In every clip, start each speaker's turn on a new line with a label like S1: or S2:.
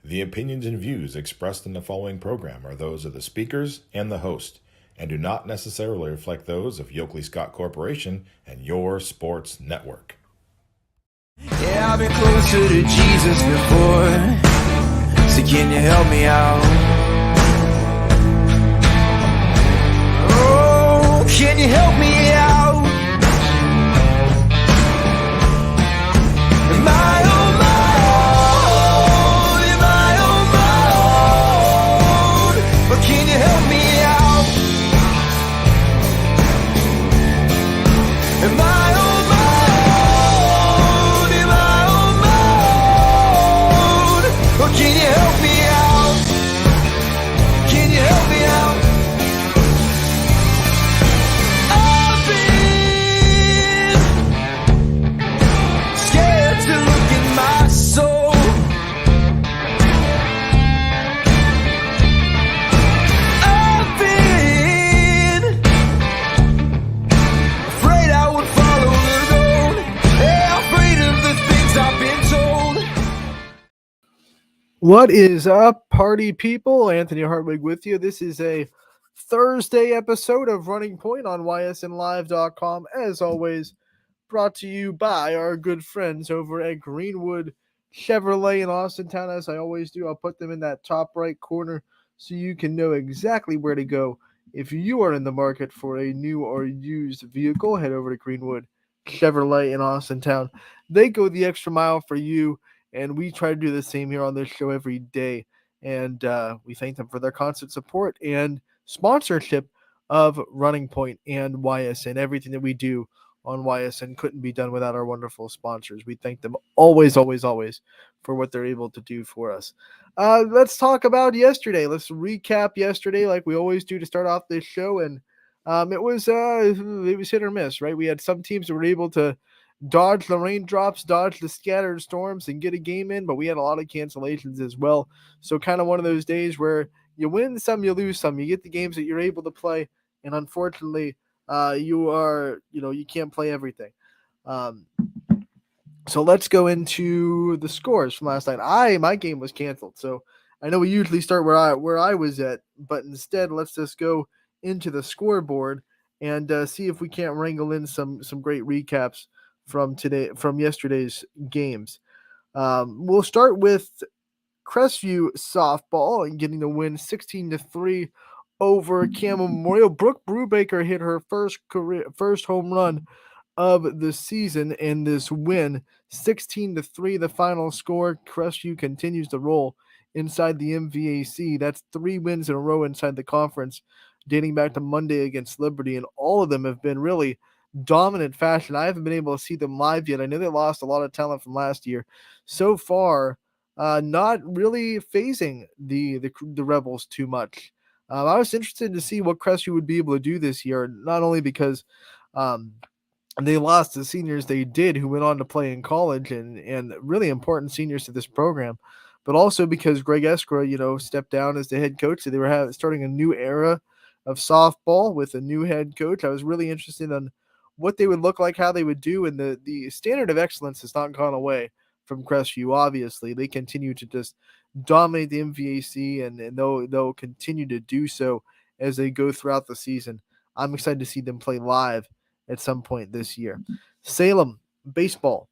S1: The opinions and views expressed in the following program are those of the speakers and the host, and do not necessarily reflect those of Yoakley Scott Corporation and your sports network.
S2: Yeah, I've been closer to Jesus before, so can you help me out? Oh, can you help me out? Am I on my own? Am I on my own? Or can you help me out? Am I on my own? Am I on my own? Or can you help me out? Can you help me out? I've been scared to look in my soul. I've been afraid I would follow the road. Yeah, afraid of the things I've been told.
S3: What is up, party people? Anthony Hartwig with you. This is a Thursday episode of Running Point on ysnlive.com. As always, brought to you by our good friends over at Greenwood Chevrolet in Austintown. As I always do, I'll put them in that top right corner so you can know exactly where to go. If you are in the market for a new or used vehicle, head over to Greenwood Chevrolet in Austintown. They go the extra mile for you, and we try to do the same here on this show every day. And we thank them for their constant support and sponsorship of Running Point and YSN. Everything that we do on YSN couldn't be done without our wonderful sponsors. We thank them always, always, always for what they're able to do for us. Let's talk about yesterday. Let's recap yesterday like we always do to start off this show. And it was hit or miss, right? We had some teams that were able to dodge the raindrops, dodge the scattered storms, and get a game in, but we had a lot of cancellations as well. So kind of one of those days where you win some, you lose some. You get the games that you're able to play, and unfortunately, you can't play everything. So let's go into the scores from last night. My game was canceled, so I know we usually start where I was at, but instead let's just go into the scoreboard and see if we can't wrangle in some great recaps from yesterday's games. We'll start with Crestview softball and getting the win 16-3 over Campbell Memorial. Brooke Brubaker hit her first home run of the season in this win, 16-3 the final score. Crestview continues to roll inside the MVAC. That's 3 wins in a row inside the conference, dating back to Monday against Liberty, and all of them have been really dominant fashion. I haven't been able to see them live yet. I know they lost a lot of talent from last year. So far, not really phasing the Rebels too much. I was interested to see what Crestview would be able to do this year, not only because they lost the seniors they did who went on to play in college and really important seniors to this program, but also because Greg Eskra, stepped down as the head coach. So they were starting a new era of softball with a new head coach. I was really interested in what they would look like, how they would do, and the standard of excellence has not gone away from Crestview. Obviously, they continue to just dominate the MVAC, and they'll continue to do so as they go throughout the season. I'm excited to see them play live at some point this year. Salem baseball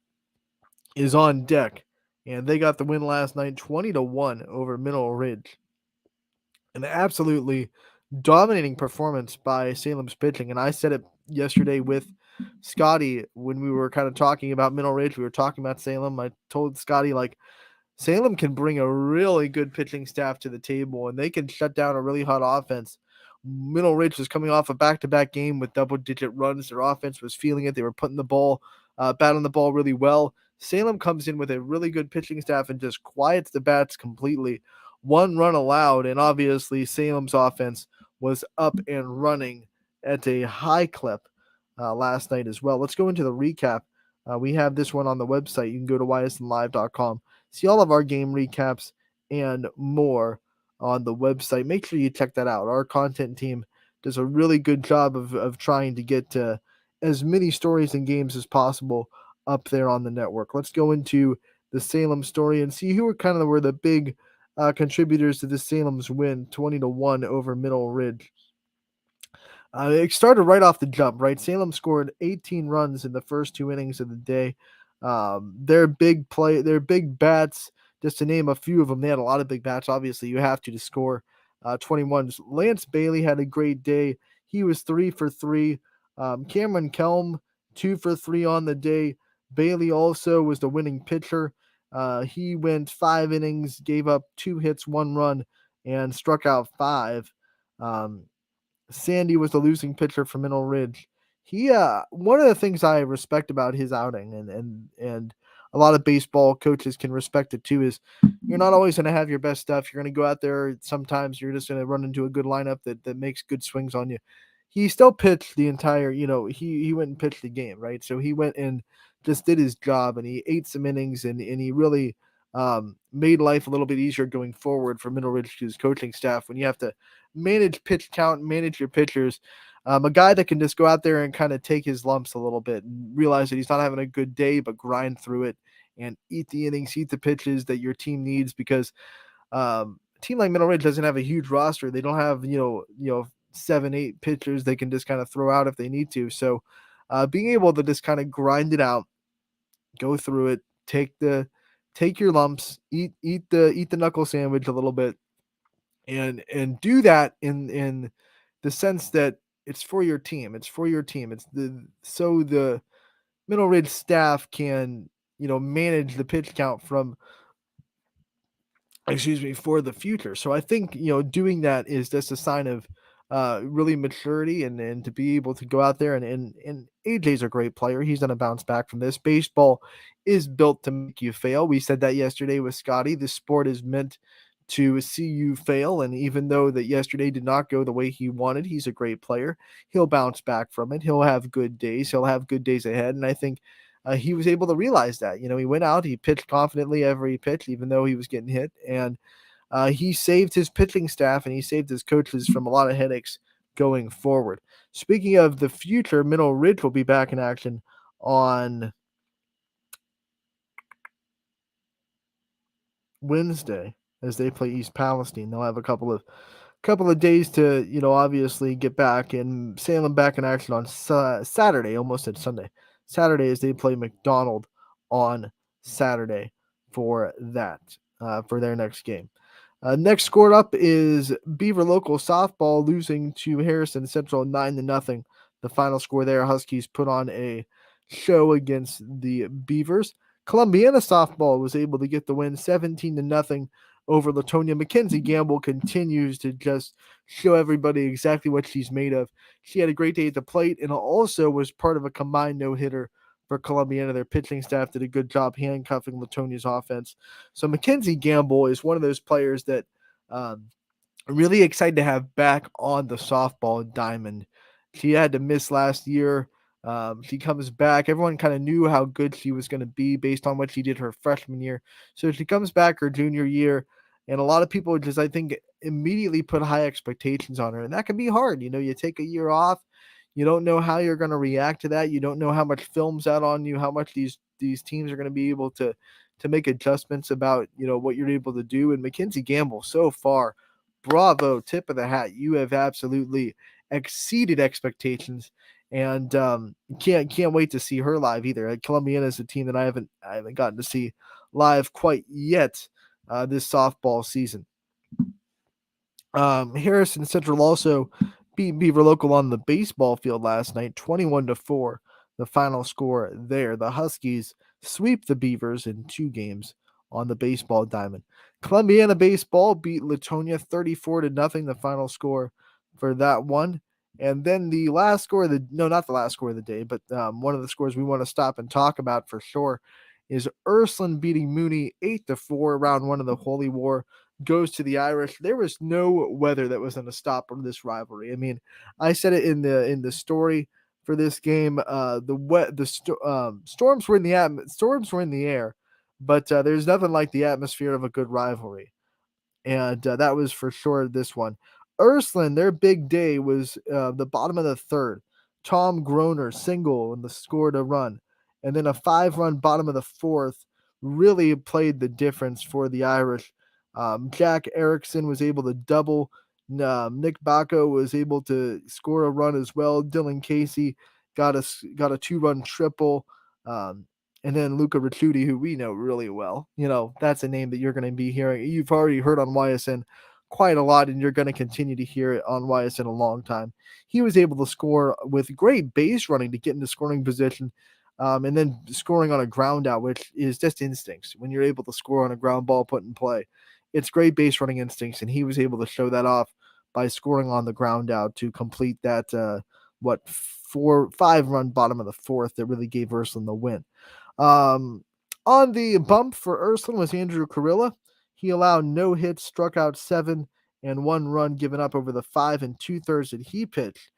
S3: is on deck, and they got the win last night, 20-1 over Mineral Ridge. An absolutely dominating performance by Salem's pitching, and I said it yesterday with Scotty when we were kind of talking about Mineral Ridge. We were talking about Salem. I told Scotty, Salem can bring a really good pitching staff to the table, and they can shut down a really hot offense. Mineral Ridge was coming off a back-to-back game with double-digit runs. Their offense was feeling it. They were putting the ball, batting the ball really well. Salem comes in with a really good pitching staff and just quiets the bats completely. 1 run allowed, and obviously Salem's offense was up and running at a high clip last night as well. Let's go into the recap. We have this one on the website. You can go to ysnlive.com, see all of our game recaps and more on the website. Make sure you check that out. Our content team does a really good job of trying to get as many stories and games as possible up there on the network. Let's go into the Salem story and see who were the big contributors to the Salem's win, 20-1 over Middle Ridge. It started right off the jump, right? Salem scored 18 runs in the first 2 innings of the day. Their big bats, just to name a few of them, they had a lot of big bats. Obviously, you have to score 21s. Lance Bailey had a great day. He was 3 for 3. Cameron Kelm, 2 for 3 on the day. Bailey also was the winning pitcher. He went 5 innings, gave up 2 hits, 1 run, and struck out 5. Um, Sandy was the losing pitcher for Mineral Ridge. He one of the things I respect about his outing, and a lot of baseball coaches can respect it too, is you're not always going to have your best stuff. You're going to go out there. Sometimes you're just going to run into a good lineup that makes good swings on you. He still pitched the entire, he went and pitched the game, right? So he went and just did his job, and he ate some innings, and he really made life a little bit easier going forward for Mineral Ridge's coaching staff when you have to manage pitch count, manage your pitchers. A guy that can just go out there and kind of take his lumps a little bit and realize that he's not having a good day, but grind through it and eat the innings, eat the pitches that your team needs, because a team like Middle Ridge doesn't have a huge roster. They don't have, 7, 8 pitchers they can just kind of throw out if they need to. So being able to just kind of grind it out, go through it, take your lumps, eat the knuckle sandwich a little bit, and do that in the sense that it's for your team. It's for your team. It's the Middle Ridge staff can, manage the pitch count for the future. So I think, doing that is just a sign of really maturity, and to be able to go out there, and AJ's a great player. He's going to bounce back from this. Baseball is built to make you fail. We said that yesterday with Scotty. The sport is meant to see you fail, and even though that yesterday did not go the way he wanted, he's a great player. He'll bounce back from it. He'll have good days. He'll have good days ahead, and I think he was able to realize that. He went out, he pitched confidently every pitch, even though he was getting hit, and he saved his pitching staff and he saved his coaches from a lot of headaches going forward. Speaking of the future, Middle Ridge will be back in action on Wednesday as they play East Palestine. They'll have a couple of days to, obviously get back, and Salem back in action on Saturday. Almost at Sunday. Saturday as they play McDonald on Saturday for their next game. Next scored up is Beaver Local Softball losing to Harrison Central 9-0. The final score there, Huskies put on a show against the Beavers. Columbiana Softball was able to get the win 17-0 over Latonia. Mackenzie Gamble continues to just show everybody exactly what she's made of. She had a great day at the plate and also was part of a combined no-hitter for Columbiana. Their pitching staff did a good job handcuffing Latonia's offense. So Mackenzie Gamble is one of those players that I'm really excited to have back on the softball diamond. She had to miss last year. She comes back. Everyone kind of knew how good she was going to be based on what she did her freshman year. So she comes back her junior year, and a lot of people just, I think, immediately put high expectations on her, and that can be hard. You take a year off. You don't know how you're going to react to that. You don't know how much film's out on you, how much these teams are going to be able to make adjustments about, what you're able to do. And Mackenzie Gamble, so far, bravo, tip of the hat. You have absolutely exceeded expectations, and can't wait to see her live either. Columbiana is a team that I haven't gotten to see live quite yet this softball season. Harrison Central also beat Beaver Local on the baseball field last night, 21-4. The final score there. The Huskies sweep the Beavers in 2 games on the baseball diamond. Columbiana baseball beat Latonia 34-0. The final score for that one. And then the last score of the not the last score of the day, but one of the scores we want to stop and talk about for sure is Ursuline beating Mooney 8-4. Round 1 of the Holy War goes to the Irish. There was no weather that was going to stop this rivalry. I mean, I said it in the story for this game. Storms were in the air, but there's nothing like the atmosphere of a good rivalry, and that was for sure this one. Ursuline, their big day was the bottom of the third. Tom Groner single and the score to run, and then a 5-run bottom of the fourth really played the difference for the Irish. Jack Erickson was able to double. Nick Bacco was able to score a run as well. Dylan Casey got a 2-run triple. Um, and then Luca Ricciuti, who we know really well. That's a name that you're going to be hearing. You've already heard on YSN quite a lot, and you're going to continue to hear it on YSN a long time. He was able to score with great base running to get into scoring position, and then scoring on a ground out, which is just instincts. When you're able to score on a ground ball put in play, it's great base running instincts, and he was able to show that off by scoring on the ground out to complete that 5-run bottom of the fourth that really gave Ursuline the win. On the bump for Ursuline was Andrew Carilla. He allowed no hits, struck out 7, and 1 run given up over the 5 2/3 that he pitched.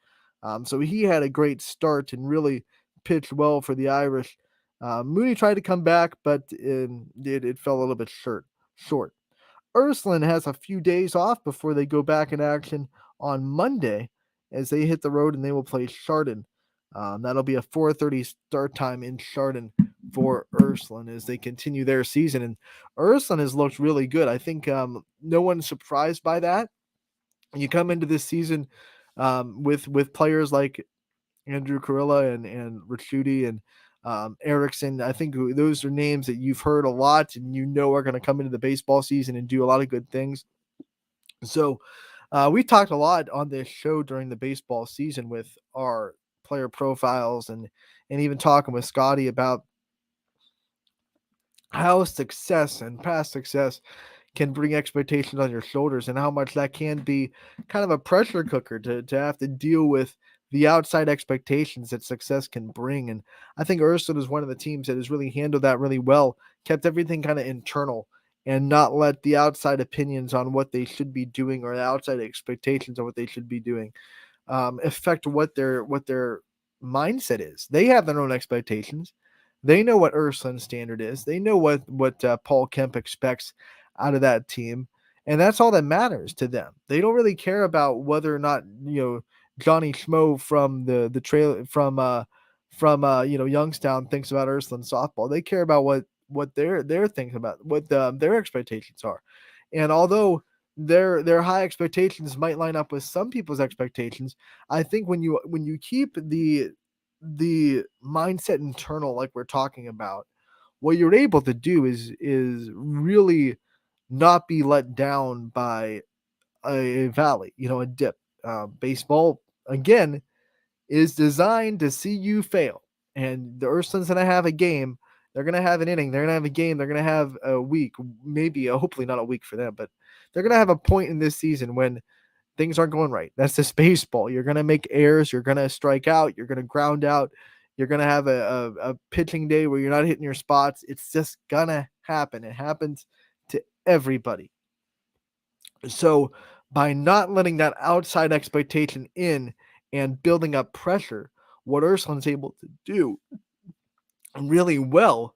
S3: So he had a great start and really pitched well for the Irish. Mooney tried to come back, but it fell a little bit short. Ursuline has a few days off before they go back in action on Monday as they hit the road and they will play Chardon. That'll be a 4:30 start time in Chardon for Ursuline as they continue their season. And Ursuline has looked really good. I think no one's surprised by that. You come into this season with players like Andrew Carilla and Ricciuti and Erickson. I think those are names that you've heard a lot and are going to come into the baseball season and do a lot of good things. So we talked a lot on this show during the baseball season with our player profiles and even talking with Scotty about how success and past success can bring expectations on your shoulders and how much that can be kind of a pressure cooker to have to deal with the outside expectations that success can bring. And I think Ursuline is one of the teams that has really handled that really well, kept everything kind of internal and not let the outside opinions on what they should be doing or the outside expectations on what they should be doing affect what their mindset is. They have their own expectations. They know what Ursuline's standard is. They know what Paul Kemp expects out of that team, and that's all that matters to them. They don't really care about whether or not Johnny Schmo from the trail from Youngstown thinks about Ursuline softball. They care about what they're thinking about, what their expectations are. And although their high expectations might line up with some people's expectations, I think when you keep the mindset internal, like we're talking about, what you're able to do is really not be let down by a valley, a dip. Baseball, again, is designed to see you fail. And the Ursulines going to have a game. They're going to have an inning. They're going to have a game. They're going to have a week, maybe hopefully not a week for them, but they're going to have a point in this season when things aren't going right. That's just baseball. You're going to make errors. You're going to strike out. You're going to ground out. You're going to have a pitching day where you're not hitting your spots. It's just going to happen. It happens to everybody. So by not letting that outside expectation in and building up pressure, what Ursuline's able to do really well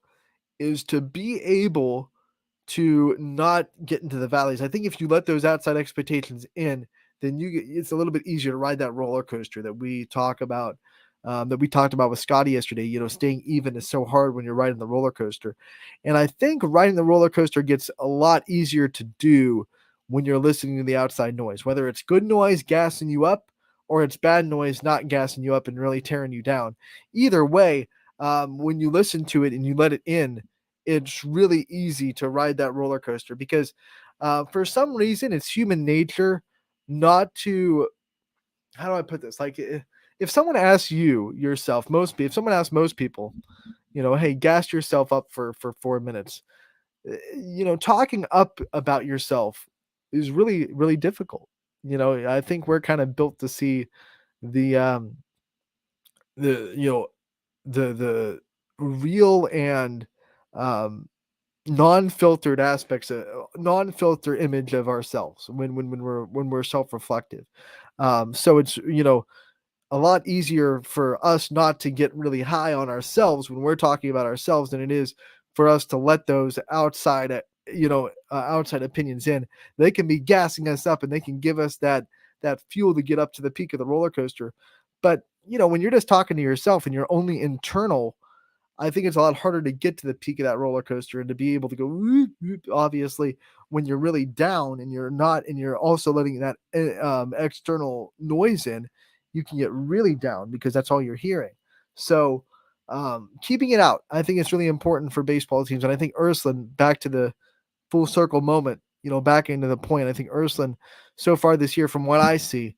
S3: is to be able to not get into the valleys. I think if you let those outside expectations in, then it's a little bit easier to ride that roller coaster that we talk about, that we talked about with Scotty yesterday. Staying even is so hard when you're riding the roller coaster. And I think riding the roller coaster gets a lot easier to do when you're listening to the outside noise, whether it's good noise gassing you up or it's bad noise not gassing you up and really tearing you down. Either way, when you listen to it and you let it in, it's really easy to ride that roller coaster because for some reason it's human nature not to, how do I put this? Like if someone asks yourself, if someone asks most people, hey, gas yourself up for 4 minutes, talking up about yourself is really, really difficult. I think we're kind of built to see the the real and non-filtered aspects, non-filter image of ourselves when we're self-reflective. So it's a lot easier for us not to get really high on ourselves when we're talking about ourselves than it is for us to let those outside outside opinions in. They can be gassing us up and they can give us that fuel to get up to the peak of the roller coaster. But when you're just talking to yourself and you're only internal, I think it's a lot harder to get to the peak of that roller coaster and to be able to go whoop, whoop, obviously when you're really down and you're also letting that external noise in, you can get really down because that's all you're hearing. So keeping it out, I think it's really important for baseball teams. And I think Urslan, back to the full circle moment, back into the point. I think Urslan, so far this year, from what I see,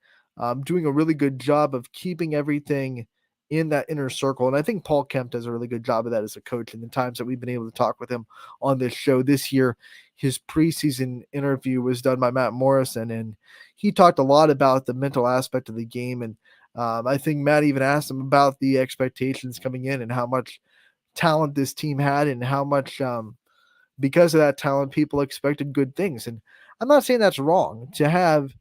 S3: doing a really good job of keeping everything in that inner circle. And I think Paul Kemp does a really good job of that as a coach in the times that we've been able to talk with him on this show this year. His preseason interview was done by Matt Morrison, and he talked a lot about the mental aspect of the game. And I think Matt even asked him about the expectations coming in and how much talent this team had and how much because of that talent, people expected good things. And I'm not saying that's wrong to have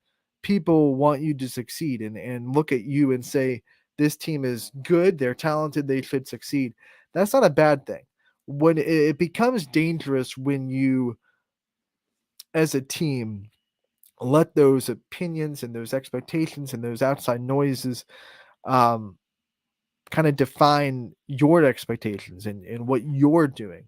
S3: people want you to succeed and look at you and say, this team is good, they're talented, they should succeed. That's not a bad thing. When it becomes dangerous when you, as a team, let those opinions and those expectations and those outside noises um, kind of define your expectations and what you're doing.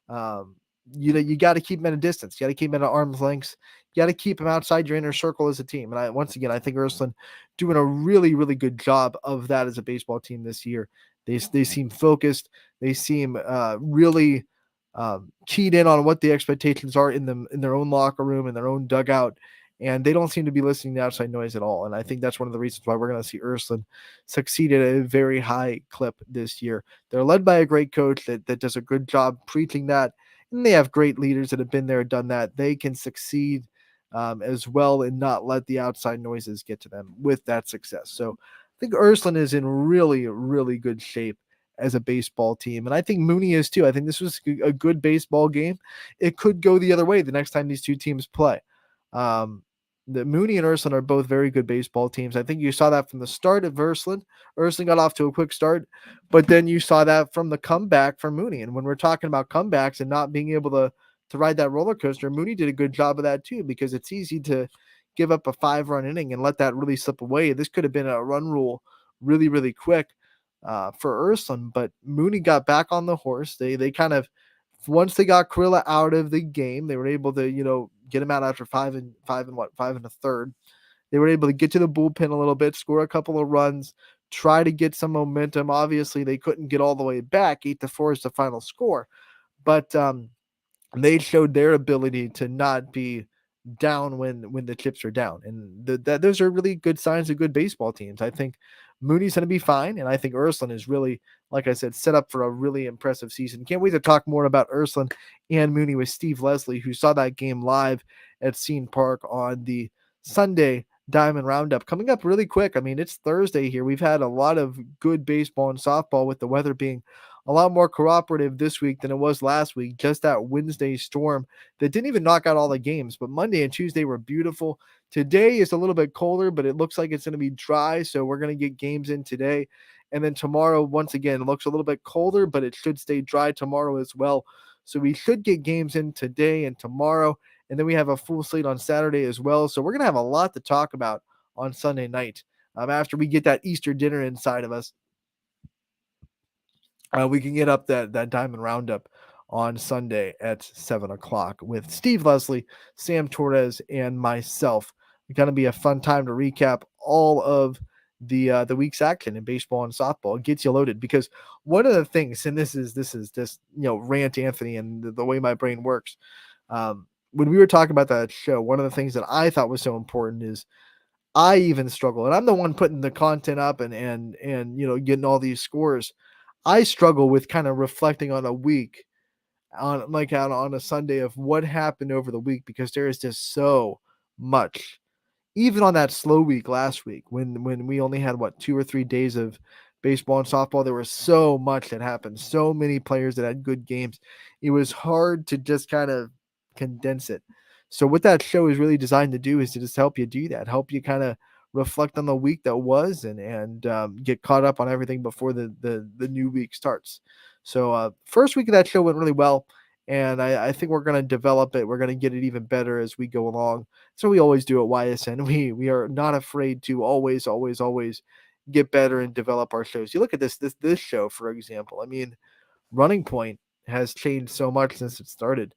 S3: Um, you got to keep them at a distance. You got to keep them at arm's length. You got to keep them outside your inner circle as a team. And once again, I think Urslan doing a really, really good job of that as a baseball team this year. They seem focused. They seem really keyed in on what the expectations are in their own locker room, in their own dugout, and they don't seem to be listening to outside noise at all. And I think that's one of the reasons why we're going to see Urslan succeed at a very high clip this year. They're led by a great coach that does a good job preaching that, and they have great leaders that have been there and done that. They can succeed as well and not let the outside noises get to them with that success. So I think Urslan is in really, really good shape as a baseball team. And I think Mooney is too. I think this was a good baseball game. It could go the other way the next time these two teams play. Um, the Mooney and Urslan are both very good baseball teams. I think you saw that from the start of Urslan. Urslan got off to a quick start, but then you saw that from the comeback for Mooney. And when we're talking about comebacks and not being able to ride that roller coaster, Mooney did a good job of that too, because it's easy to give up a 5-run inning and let that really slip away. This could have been a run rule really, really quick for Urslan, but Mooney got back on the horse. They kind of, once they got Krilla out of the game, they were able to, get him out after 5 and a third. They were able to get to the bullpen a little bit, score a couple of runs, try to get some momentum. Obviously, they couldn't get all the way back. 8-4 is the final score, but they showed their ability to not be down when the chips are down, and those are really good signs of good baseball teams. I think Mooney's going to be fine, and I think Urslan is really, like I said, set up for a really impressive season. Can't wait to talk more about Urslan and Mooney with Steve Leslie, who saw that game live at Scene Park on the Sunday Diamond Roundup. Coming up really quick. I mean, it's Thursday here. We've had a lot of good baseball and softball, with the weather being a lot more cooperative this week than it was last week. Just that Wednesday storm that didn't even knock out all the games, but Monday and Tuesday were beautiful. Today is a little bit colder, but it looks like it's going to be dry, so we're going to get games in today. And then tomorrow, once again, it looks a little bit colder, but it should stay dry tomorrow as well. So we should get games in today and tomorrow, and then we have a full slate on Saturday as well. So we're going to have a lot to talk about on Sunday night after we get that Easter dinner inside of us. We can get up that Diamond Roundup on Sunday at 7 o'clock with Steve Leslie, Sam Torres, and myself. It's going to be a fun time to recap all of the week's action in baseball and softball. It gets you loaded, because one of the things, and this is just rant Anthony and the way my brain works. When we were talking about that show, one of the things that I thought was so important is I even struggle, and I'm the one putting the content up and getting all these scores. I struggle with kind of reflecting on a week on a Sunday of what happened over the week, because there is just so much. Even on that slow week last week, when we only had 2 or 3 days of baseball and softball, there was so much that happened. So many players that had good games. It was hard to just kind of condense it. So what that show is really designed to do is to just help you do that, help you kind of reflect on the week that was, and get caught up on everything before the new week starts. So first week of that show went really well, and I think we're going to develop it. We're going to get it even better as we go along. So we always do at YSN. We are not afraid to always get better and develop our shows. You look at this show, for example. I mean, Running Point has changed so much since it started.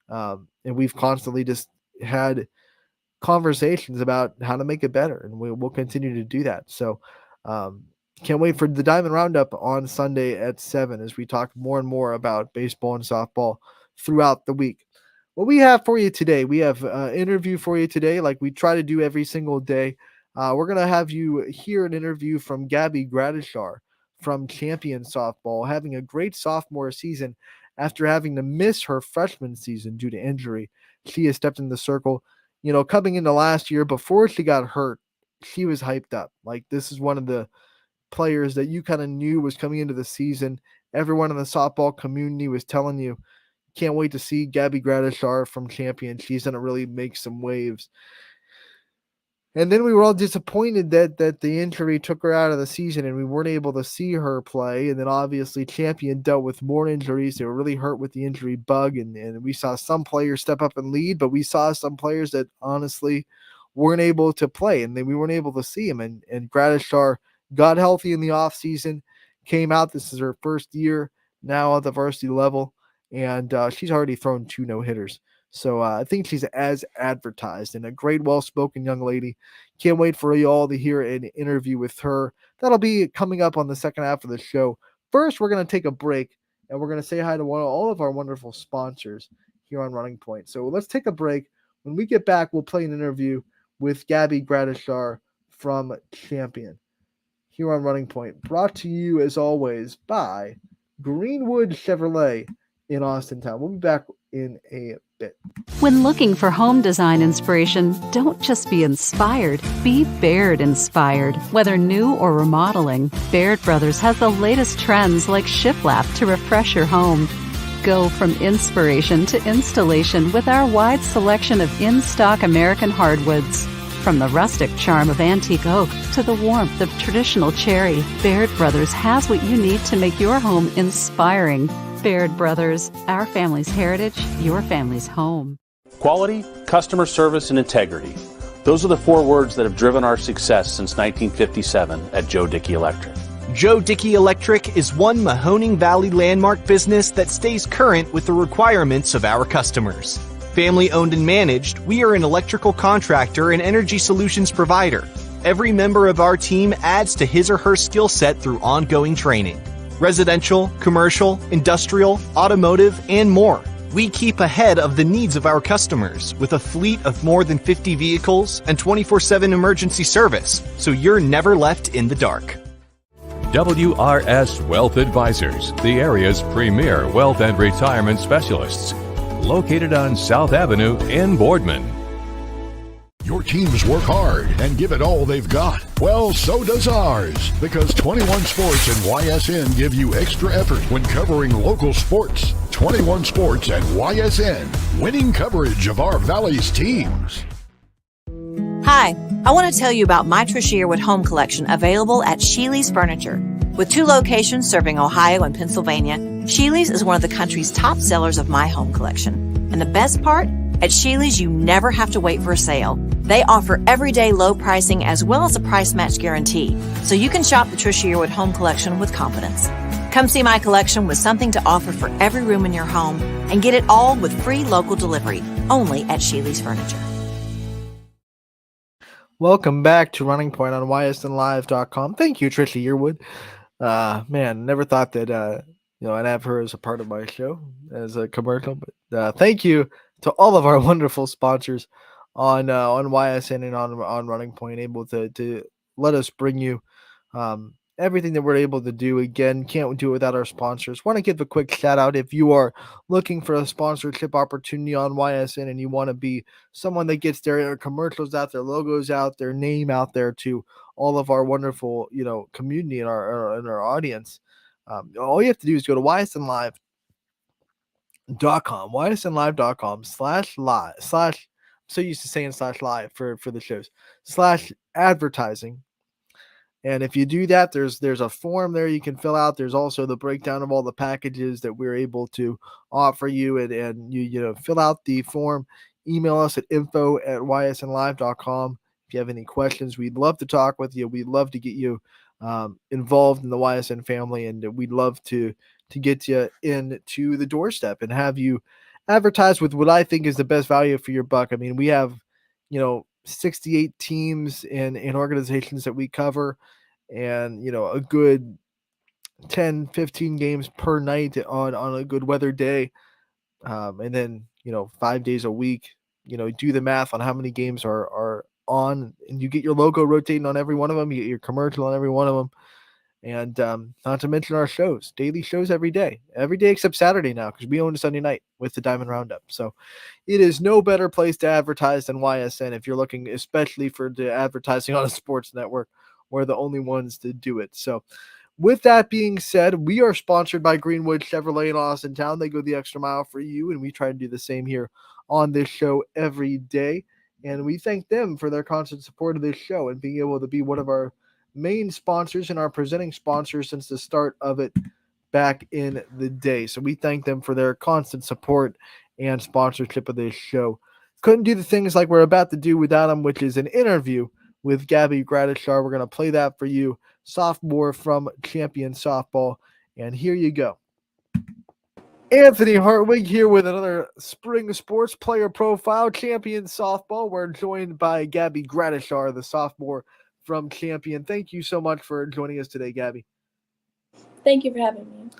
S3: And we've constantly just had conversations about how to make it better, and we'll continue to do that. So, um, can't wait for the Diamond Roundup on Sunday at 7 as we talk more and more about baseball and softball throughout the week. What we have for you today, we have an interview for you today, like we try to do every single day. We're going to have you hear an interview from Gabby Gradishar from Champion Softball, having a great sophomore season after having to miss her freshman season due to injury. She has stepped in the circle. Coming into last year before she got hurt, she was hyped up. Like, this is one of the players that you kind of knew was coming into the season. Everyone in the softball community was telling you, can't wait to see Gabby Gradishar from Champion. She's going to really make some waves. And then we were all disappointed that the injury took her out of the season and we weren't able to see her play. And then obviously Champion dealt with more injuries. They were really hurt with the injury bug. And we saw some players step up and lead, but we saw some players that honestly weren't able to play, and then we weren't able to see them. And Gradishar got healthy in the offseason, came out. This is her first year now at the varsity level, and she's already thrown 2 no-hitters. So I think she's as advertised, and a great, well-spoken young lady. Can't wait for you all to hear an interview with her. That'll be coming up on the second half of the show. First, we're going to take a break, and we're going to say hi to all of our wonderful sponsors here on Running Point. So let's take a break. When we get back, we'll play an interview with Gabby Gradishar from Champion here on Running Point. Brought to you, as always, by Greenwood Chevrolet in Austintown. We'll be back in a bit.
S4: When looking for home design inspiration, don't just be inspired, be Baird inspired. Whether new or remodeling, Baird Brothers has the latest trends like shiplap to refresh your home. Go from inspiration to installation with our wide selection of in-stock American hardwoods. From the rustic charm of antique oak to the warmth of traditional cherry, Baird Brothers has what you need to make your home inspiring. Baird Brothers, our family's heritage, your family's home.
S5: Quality, customer service, and integrity. Those are the 4 words that have driven our success since 1957 at Joe Dickey Electric.
S6: Joe Dickey Electric is one Mahoning Valley landmark business that stays current with the requirements of our customers. Family owned and managed, we are an electrical contractor and energy solutions provider. Every member of our team adds to his or her skill set through ongoing training. Residential, commercial, industrial, automotive, and more. We keep ahead of the needs of our customers with a fleet of more than 50 vehicles and 24/7 emergency service, so you're never left in the dark.
S7: WRS Wealth Advisors, the area's premier wealth and retirement specialists. Located on South Avenue in Boardman.
S8: Your teams work hard and give it all they've got. Well, so does ours, because 21 Sports and YSN give you extra effort when covering local sports. 21 Sports and YSN, winning coverage of our Valley's teams.
S9: Hi, I want to tell you about my Trish Yearwood home collection available at Sheely's Furniture. With 2 locations serving Ohio and Pennsylvania, Sheely's is one of the country's top sellers of my home collection. And the best part? At Sheely's, you never have to wait for a sale. They offer everyday low pricing as well as a price match guarantee, so you can shop the Trish Yearwood home collection with confidence. Come see my collection with something to offer for every room in your home and get it all with free local delivery, only at Sheely's Furniture.
S3: Welcome back to Running Point on ysnlive.com. Thank you, Trisha Yearwood. Man, never thought that I'd have her as a part of my show as a commercial, but thank you to all of our wonderful sponsors on YSN and on Running Point, able to let us bring you everything that we're able to do. Again, can't do it without our sponsors. Want to give a quick shout out if you are looking for a sponsorship opportunity on YSN and you want to be someone that gets their commercials out, their logos out, their name out there to all of our wonderful community and our audience. All you have to do is go to ysnlive.com, ysnlive.com/live/ I'm so used to saying /live for the shows /advertising. And if you do that, there's a form there you can fill out. There's also the breakdown of all the packages that we're able to offer you, and you fill out the form, email us at info@ysnlive.com. If you have any questions, we'd love to talk with you. We'd love to get you involved in the YSN family, and we'd love to to get you into the doorstep and have you advertise with what I think is the best value for your buck. I mean, we have, 68 teams and organizations that we cover, and a good 10, 15 games per night on a good weather day. And then 5 days a week. Do the math on how many games are on, and you get your logo rotating on every one of them. You get your commercial on every one of them, and not to mention our shows, daily shows every day except Saturday now, because we own Sunday night with the Diamond Roundup. So it is no better place to advertise than YSN if you're looking, especially for the advertising on a sports network. We're the only ones to do it. So with that being said, we are sponsored by Greenwood Chevrolet in Austin Town. They go the extra mile for you, and we try to do the same here on this show every day. And we thank them for their constant support of this show and being able to be one of our main sponsors and our presenting sponsors since the start of it back in the day. So we thank them for their constant support and sponsorship of this show. Couldn't do the things like we're about to do without them, which is an interview with Gabby Gradishar. We're going to play that for you, sophomore from Champion Softball. And here you go. Anthony Hartwig here with another Spring Sports Player Profile, Champion Softball. We're joined by Gabby Gradishar, the sophomore from Champion. Thank you so much for joining us today, Gabby.
S10: Thank you for having me.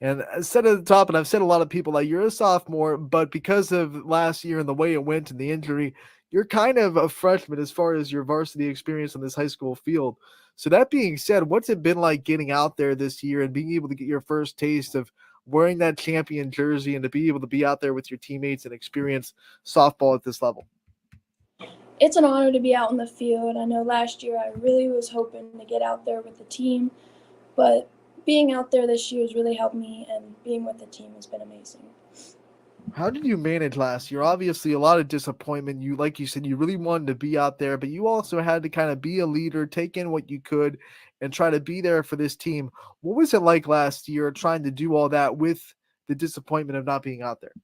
S3: And I said at the top, and I've said a lot of people, like, you're a sophomore, but because of last year and the way it went and the injury, you're kind of a freshman as far as your varsity experience on this high school field. So that being said, what's it been like getting out there this year and being able to get your first taste of wearing that Champion jersey and to be able to be out there with your teammates and experience softball at this level?
S10: It's an honor to be out on the field. I know last year I really was hoping to get out there with the team, but being out there this year has really helped me, and being with the team has been amazing.
S3: How did you manage last year? Obviously, a lot of disappointment. You, like you said, you really wanted to be out there, but you also had to kind of be a leader, take in what you could, and try to be there for this team. What was it like last year trying to do all that with the disappointment of not being out there?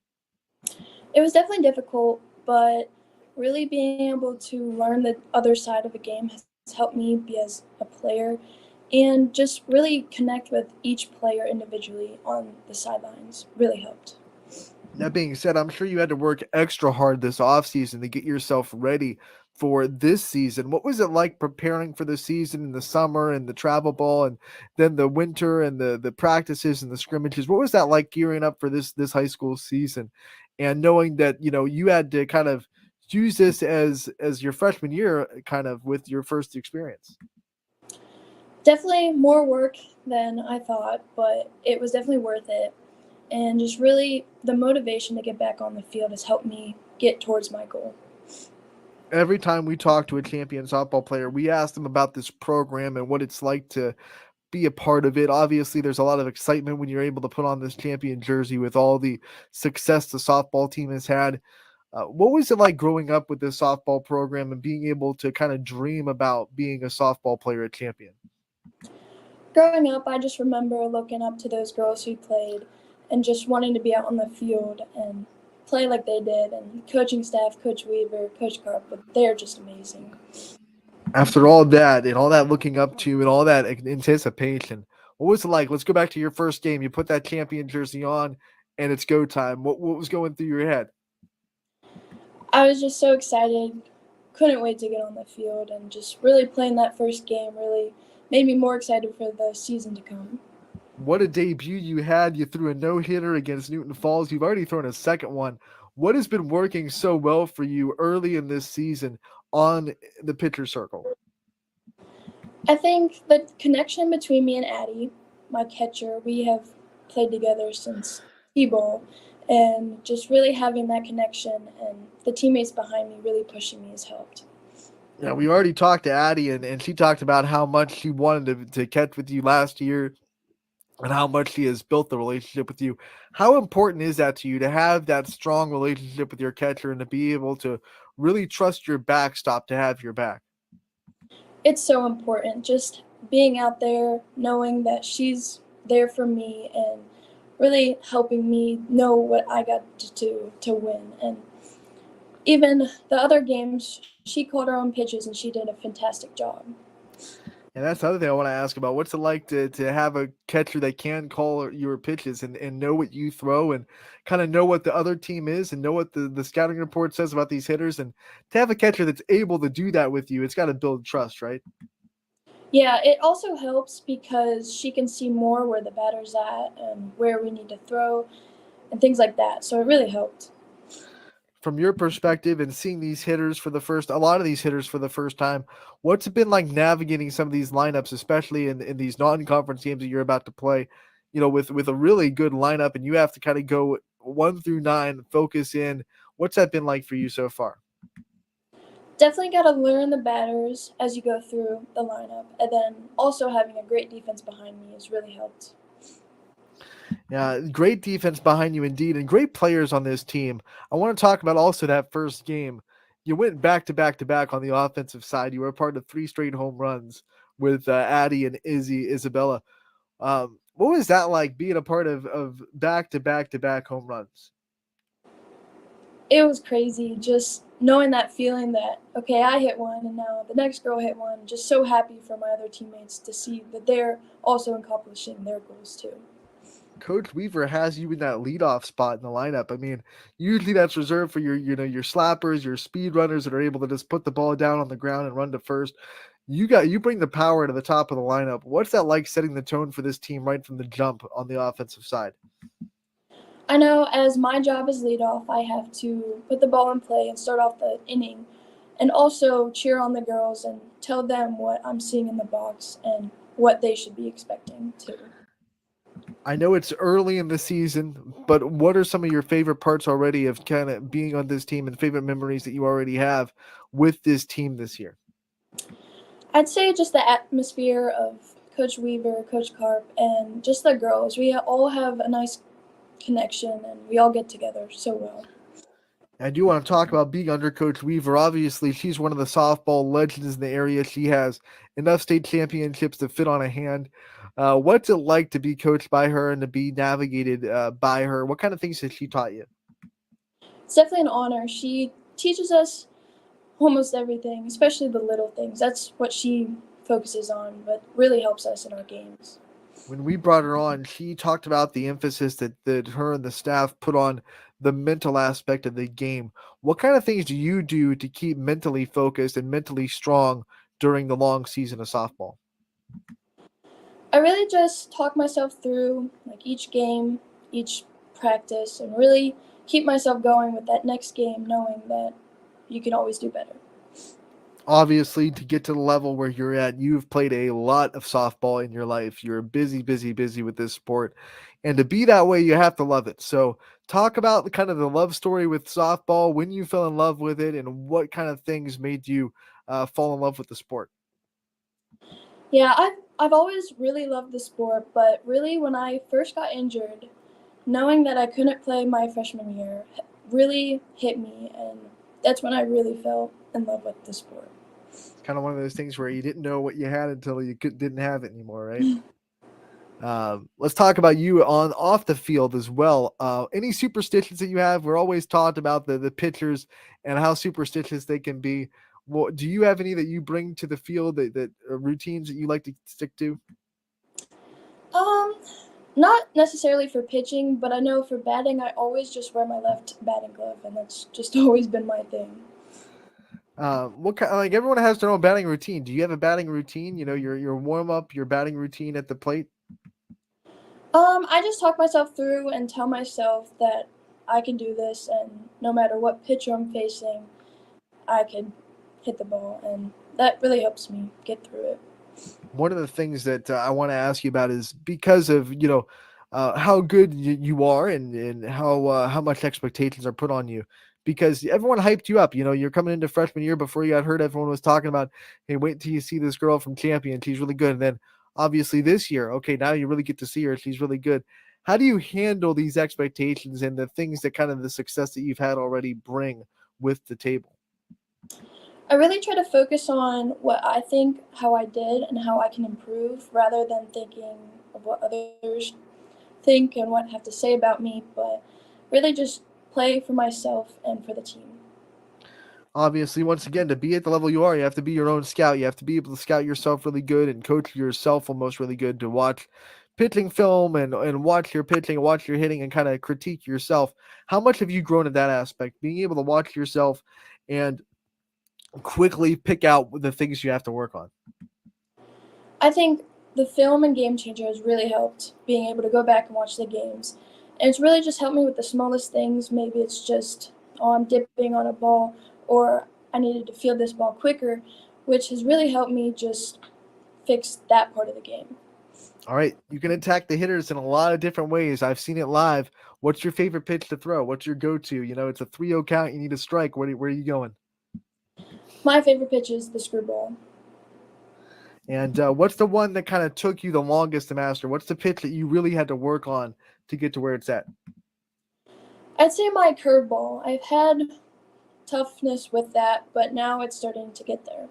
S10: It was definitely difficult, but really being able to learn the other side of the game has helped me be as a player and just really connect with each player individually on the sidelines really helped.
S3: That being said, I'm sure you had to work extra hard this offseason to get yourself ready for this season. What was it like preparing for the season in the summer and the travel ball and then the winter and the practices and the scrimmages? What was that like gearing up for this high school season and knowing that, you had to kind of use this as your freshman year kind of with your first experience?
S10: Definitely more work than I thought, but it was definitely worth it. And just really the motivation to get back on the field has helped me get towards my goal.
S3: Every time we talk to a Champion softball player, we ask them about this program and what it's like to be a part of it. Obviously, there's a lot of excitement when you're able to put on this Champion jersey with all the success the softball team has had. What was it like growing up with this softball program and being able to kind of dream about being a softball player at Champion?
S10: Growing up, I just remember looking up to those girls who played and just wanting to be out on the field and play like they did. And coaching staff, Coach Weaver, Coach Carp, they're just amazing.
S3: After all that and all that looking up to and all that anticipation, what was it like? Let's go back to your first game. You put that Champion jersey on and it's go time. What was going through your head?
S10: I was just so excited. Couldn't wait to get on the field, and just really playing that first game really made me more excited for the season to come.
S3: What a debut you had. You threw a no-hitter against Newton Falls. You've already thrown a second one. What has been working so well for you early in this season on the pitcher circle?
S10: I think the connection between me and Addie, my catcher, we have played together since T-ball, and just really having that connection and the teammates behind me really pushing me has helped.
S3: Yeah, we already talked to Addie, and she talked about how much she wanted to catch with you last year and how much she has built the relationship with you. How important is that to you to have that strong relationship with your catcher and to be able to really trust your backstop to have your back?
S10: It's so important, just being out there, knowing that she's there for me and really helping me know what I got to do to win. And even the other games, she called her own pitches and she did a fantastic job.
S3: And that's the other thing I want to ask about. What's it like to have a catcher that can call your pitches and know what you throw and kind of know what the other team is and know what the scouting report says about these hitters, and to have a catcher that's able to do that with you, it's got to build trust, right?
S10: Yeah, it also helps because she can see more where the batter's at and where we need to throw and things like that. So it really helped.
S3: From your perspective and seeing a lot of these hitters for the first time, what's it been like navigating some of these lineups, especially in these non-conference games that you're about to play, with a really good lineup, and you have to kind of go 1 through 9, focus in. What's that been like for you so far?
S10: Definitely got to learn the batters as you go through the lineup, and then also having a great defense behind me has really helped.
S3: Yeah, great defense behind you indeed, and great players on this team. I want to talk about also that first game. You went back to back to back on the offensive side. You were a part of 3 straight home runs with Addie and Isabella. What was that like, being a part of back to back to back home runs?
S10: It was crazy just knowing that feeling that, okay, I hit one and now the next girl hit one. Just so happy for my other teammates to see that they're also accomplishing their goals too.
S3: Coach Weaver has you in that leadoff spot in the lineup. I mean, usually that's reserved for your slappers, your speed runners that are able to just put the ball down on the ground and run to first. You bring the power to the top of the lineup. What's that like, setting the tone for this team right from the jump on the offensive side?
S10: I know as my job as leadoff, I have to put the ball in play and start off the inning and also cheer on the girls and tell them what I'm seeing in the box and what they should be expecting too.
S3: I know it's early in the season, but what are some of your favorite parts already of kind of being on this team, and favorite memories that you already have with this team this year?
S10: I'd say just the atmosphere of Coach Weaver, Coach Carp, and just the girls. We all have a nice connection and we all get together so well.
S3: I do want to talk about being under Coach Weaver. Obviously, she's one of the softball legends in the area. She has enough state championships to fit on a hand. What's it like to be coached by her and to be navigated by her? What kind of things has she taught you?
S10: It's definitely an honor. She teaches us almost everything, especially the little things. That's what she focuses on, but really helps us in our games.
S3: When we brought her on, she talked about the emphasis that her and the staff put on the mental aspect of the game. What kind of things do you do to keep mentally focused and mentally strong during the long season of softball?
S10: I really just talk myself through like each game, each practice, and really keep myself going with that next game, knowing that you can always do better.
S3: Obviously, to get to the level where you're at, you've played a lot of softball in your life. You're busy, busy, busy with this sport. And to be that way, you have to love it. So, talk about the kind of the love story with softball, when you fell in love with it, and what kind of things made you fall in love with the sport.
S10: Yeah, I've always really loved the sport, but really when I first got injured, knowing that I couldn't play my freshman year really hit me, and that's when I really fell in love with the sport.
S3: It's kind of one of those things where you didn't know what you had until didn't have it anymore, right? Let's talk about you on off the field as well. Any superstitions that you have? We're always taught about the pitchers and how superstitious they can be. What do you have any that you bring to the field, that routines that you like to stick to?
S10: Um, Not necessarily for pitching, but I know for batting, I always just wear my left batting glove, and that's just always been my thing.
S3: What kind, like, everyone has their own batting routine. Do you have a batting routine? Your warm up, your batting routine at the plate.
S10: I just talk myself through and tell myself that I can do this, and no matter what pitcher I'm facing, I can hit the ball, and that really helps me get through it.
S3: One of the things that I want to ask you about is because of how good you are, and how much expectations are put on you, because everyone hyped you up. You're coming into freshman year. Before you got hurt, everyone was talking about, hey, wait until you see this girl from Champion, she's really good. And then obviously this year, okay, now you really get to see her, she's really good. How do you handle these expectations and the things that kind of the success that you've had already bring with the table?
S10: I really try to focus on what I think, how I did, and how I can improve rather than thinking of what others think and what have to say about me, but really just play for myself and for the team.
S3: Obviously, once again, to be at the level you are, you have to be your own scout. You have to be able to scout yourself really good and coach yourself almost really good to watch pitching film and watch your pitching, watch your hitting, and kind of critique yourself. How much have you grown in that aspect? Being able to watch yourself and quickly pick out the things you have to work on.
S10: I think the film and Game Changer has really helped being able to go back and watch the games. And it's really just helped me with the smallest things. Maybe it's just, oh, I'm dipping on a ball, or I needed to field this ball quicker, which has really helped me just fix that part of the game.
S3: All right, you can attack the hitters in a lot of different ways. I've seen it live. What's your favorite pitch to throw? What's your go-to? You know, it's a 3-0 count. You need a strike. Where are you going?
S10: My favorite pitch is the screwball.
S3: And what's the one that kind of took you the longest to master? What's the pitch that you really had to work on to get to where it's at?
S10: I'd say my curveball. I've had toughness with that, but now it's starting to get there.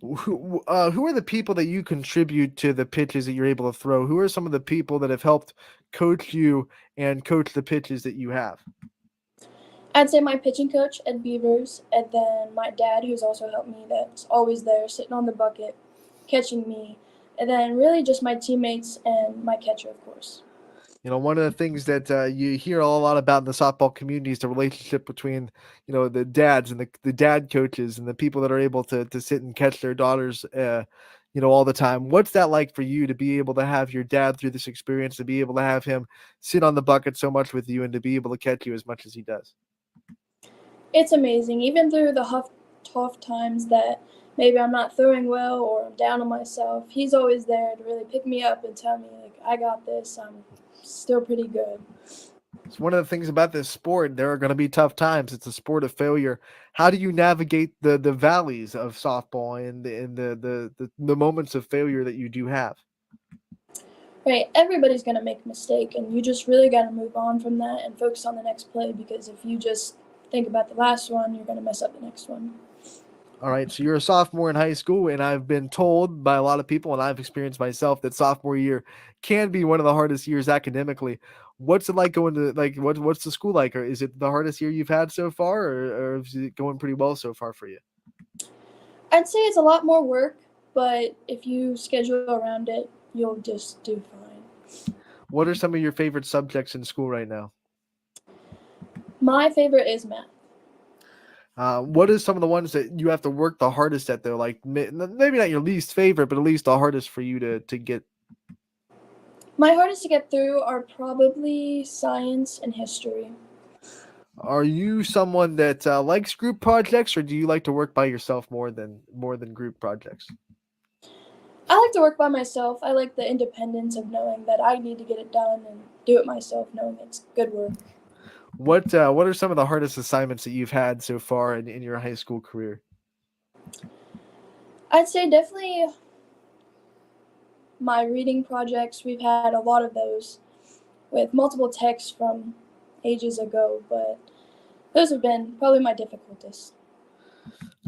S3: Who are the people that you contribute to the pitches that you're able to throw? Who are some of the people that have helped coach you and coach the pitches that you have?
S10: I'd say my pitching coach, Ed Beavers, and then my dad, who's also helped me, that's always there, sitting on the bucket, catching me, and then really just my teammates and my catcher, of course.
S3: You know, one of the things that you hear a lot about in the softball community is the relationship between, you know, the dads and the dad coaches and the people that are able to sit and catch their daughters, you know, all the time. What's that like for you to be able to have your dad through this experience, to be able to have him sit on the bucket so much with you and to be able to catch you as much as he does?
S10: It's amazing. Even through the tough times that maybe I'm not throwing well or I'm down on myself, he's always there to really pick me up and tell me, like, I got this. I'm still pretty good.
S3: It's one of the things about this sport. There are going to be tough times. It's a sport of failure. How do you navigate the valleys of softball and the moments of failure that you do have?
S10: Right. Everybody's going to make a mistake, and you just really got to move on from that and focus on the next play, because if you just think about the last one, you're going to mess up the next one.
S3: All right, so you're a sophomore in high school, and I've been told by a lot of people, and I've experienced myself, that sophomore year can be one of the hardest years academically. What's it like going to, like, what's the school like? Or is it the hardest year you've had so far, or is it going pretty well so far for you?
S10: I'd say it's a lot more work, but if you schedule around it, you'll just do fine.
S3: What are some of your favorite subjects in school right now?
S10: My favorite is math.
S3: What is some of the ones that you have to work the hardest at, though? Like, maybe not your least favorite, but at least the hardest for you to get.
S10: My hardest to get through are probably science and history.
S3: Are you someone that likes group projects, or do you like to work by yourself more than group projects?
S10: I like to work by myself. I like the independence of knowing that I need to get it done and do it myself, knowing it's good work.
S3: What are some of the hardest assignments that you've had so far in your high school career?
S10: I'd say definitely my reading projects. We've had a lot of those with multiple texts from ages ago, but those have been probably my difficultest.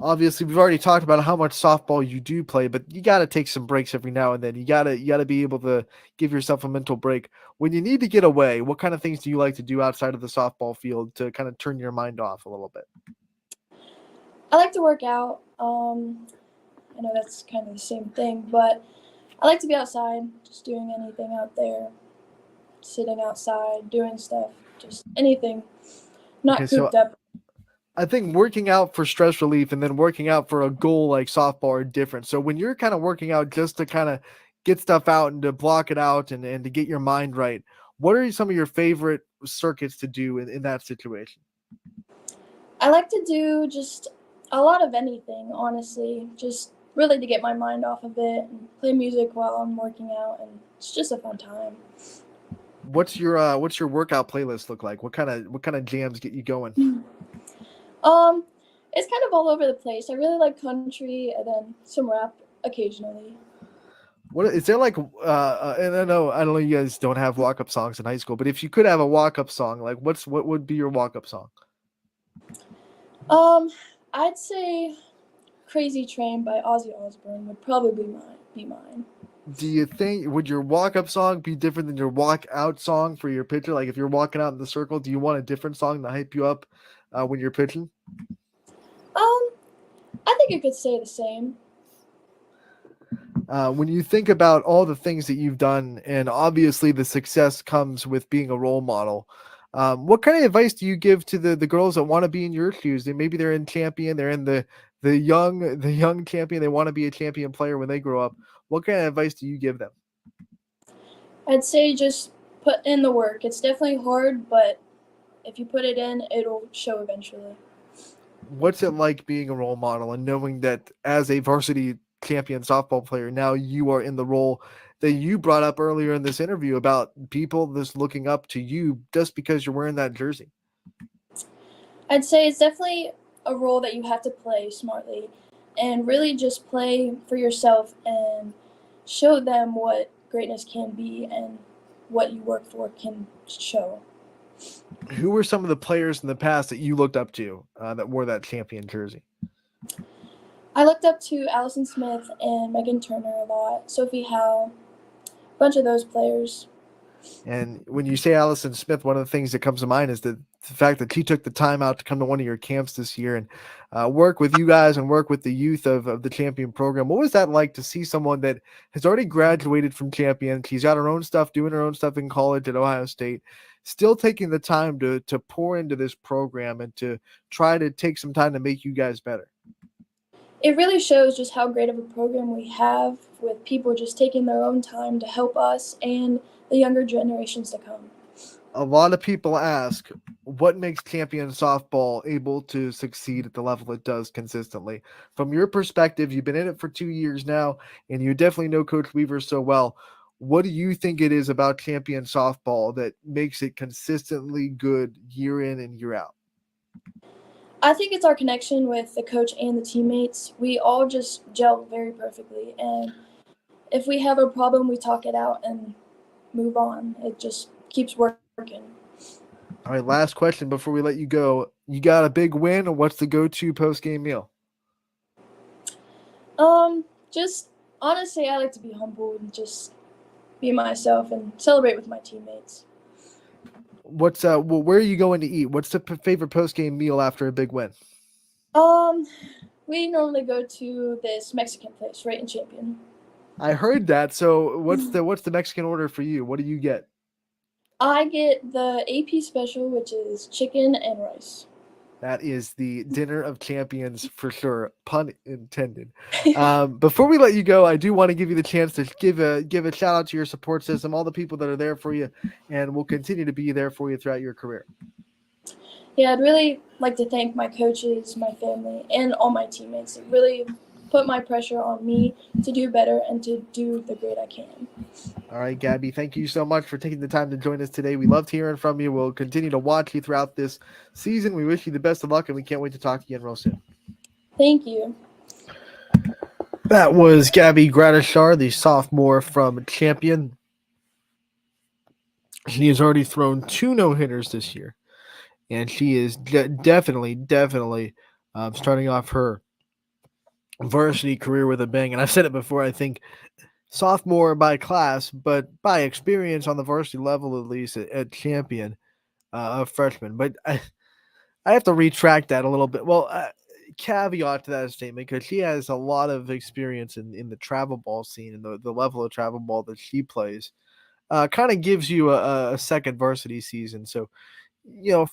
S3: Obviously, we've already talked about how much softball you do play, but you got to take some breaks every now and then. You got to be able to give yourself a mental break. When you need to get away, what kind of things do you like to do outside of the softball field to kind of turn your mind off a little bit?
S10: I like to work out. I know that's kind of the same thing, but I like to be outside, just doing anything out there, sitting outside, doing stuff, just anything, not cooped up.
S3: I think working out for stress relief and then working out for a goal like softball are different. So when you're kind of working out just to kind of get stuff out and to block it out and to get your mind right, what are some of your favorite circuits to do in that situation?
S10: I like to do just a lot of anything, honestly, just really to get my mind off of it and play music while I'm working out, and it's just a fun time.
S3: What's your workout playlist look like? What kind of jams get you going?
S10: It's kind of all over the place. I really like country and then some rap occasionally.
S3: What is there like? And I know you guys don't have walk-up songs in high school, but if you could have a walk-up song, like what would be your walk-up song?
S10: I'd say "Crazy Train" by Ozzy Osbourne would probably be mine.
S3: Do you think would your walk-up song be different than your walk-out song for your pitcher? Like if you're walking out in the circle, do you want a different song to hype you up when you're pitching?
S10: Um, I think you could say the same.
S3: When you think about all the things that you've done, and obviously the success comes with being a role model, what kind of advice do you give to the girls that want to be in your shoes? Maybe they're in champion, they're in the young champion, they want to be a champion player when they grow up. What kind of advice do you give them?
S10: I'd say just put in the work. It's definitely hard, but if you put it in, it'll show eventually.
S3: What's it like being a role model and knowing that as a varsity champion softball player, now you are in the role that you brought up earlier in this interview about people just looking up to you just because you're wearing that jersey?
S10: I'd say it's definitely a role that you have to play smartly and really just play for yourself and show them what greatness can be and what you work for can show.
S3: Who were some of the players in the past that you looked up to that wore that champion jersey?
S10: I looked up to Allison Smith and Megan Turner a lot, Sophie Howe, a bunch of those players.
S3: And when you say Allison Smith, one of the things that comes to mind is the fact that she took the time out to come to one of your camps this year and work with you guys and work with the youth of the Champion program. What was that like to see someone that has already graduated from Champion? She's got her own stuff, doing her own stuff in college at Ohio State, still taking the time to pour into this program and to try to take some time to make you guys better.
S10: It really shows just how great of a program we have with people just taking their own time to help us and the younger generations to come.
S3: A lot of people ask what makes champion softball able to succeed at the level it does consistently. From your perspective, you've been in it for 2 years now, and you definitely know Coach Weaver so well. What do you think it is about champion softball that makes it consistently good year in and year out?
S10: I think it's our connection with the coach and the teammates. We all just gel very perfectly, and if we have a problem, we talk it out and move on. It just keeps working.
S3: All right, last question before we let you go. You got a big win, or what's the go-to post-game meal?
S10: Just honestly, I like to be humble and just be myself and celebrate with my teammates.
S3: Where are you going to eat? What's the favorite post-game meal after a big win?
S10: We normally go to this Mexican place right in Champion.
S3: I heard that. So what's the Mexican order for you? What do you get?
S10: I get the AP special, which is chicken and rice.
S3: That is the dinner of champions for sure, pun intended. Before we let you go, I do want to give you the chance to give a shout out to your support system, all the people that are there for you, and will continue to be there for you throughout your career.
S10: Yeah, I'd really like to thank my coaches, my family, and all my teammates. It really put my pressure on me to do better and to do the great I can.
S3: All right, Gabby, thank you so much for taking the time to join us today. We loved hearing from you. We'll continue to watch you throughout this season. We wish you the best of luck, and we can't wait to talk to you again real soon.
S10: Thank you.
S3: That was Gabby Gradishar, the sophomore from Champion. She has already thrown 2 no-hitters this year, and she is definitely starting off her varsity career with a bang. And I've said it before, I think sophomore by class, but by experience on the varsity level, at least at Champion, a freshman. But I have to retract that a little bit. Well, caveat to that statement, because she has a lot of experience in the travel ball scene and the level of travel ball that she plays. Kind of gives you a second varsity season. So,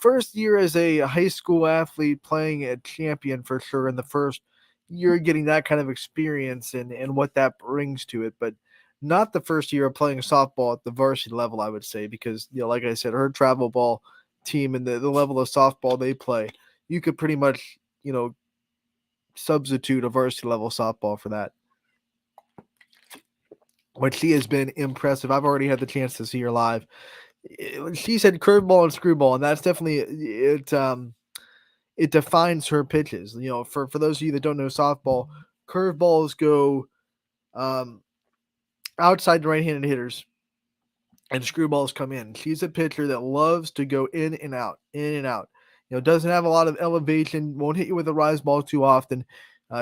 S3: first year as a high school athlete playing at Champion for sure in the first year, getting that kind of experience and what that brings to it, but not the first year of playing softball at the varsity level, I would say, because, like I said, her travel ball team and the level of softball they play, you could pretty much, substitute a varsity level softball for that. But she has been impressive. I've already had the chance to see her live. She said curveball and screwball, and that's definitely it. It defines her pitches. For those of you that don't know softball, curveballs go outside the right-handed hitters, and screwballs come in. She's a pitcher that loves to go in and out, in and out. Doesn't have a lot of elevation, won't hit you with a rise ball too often.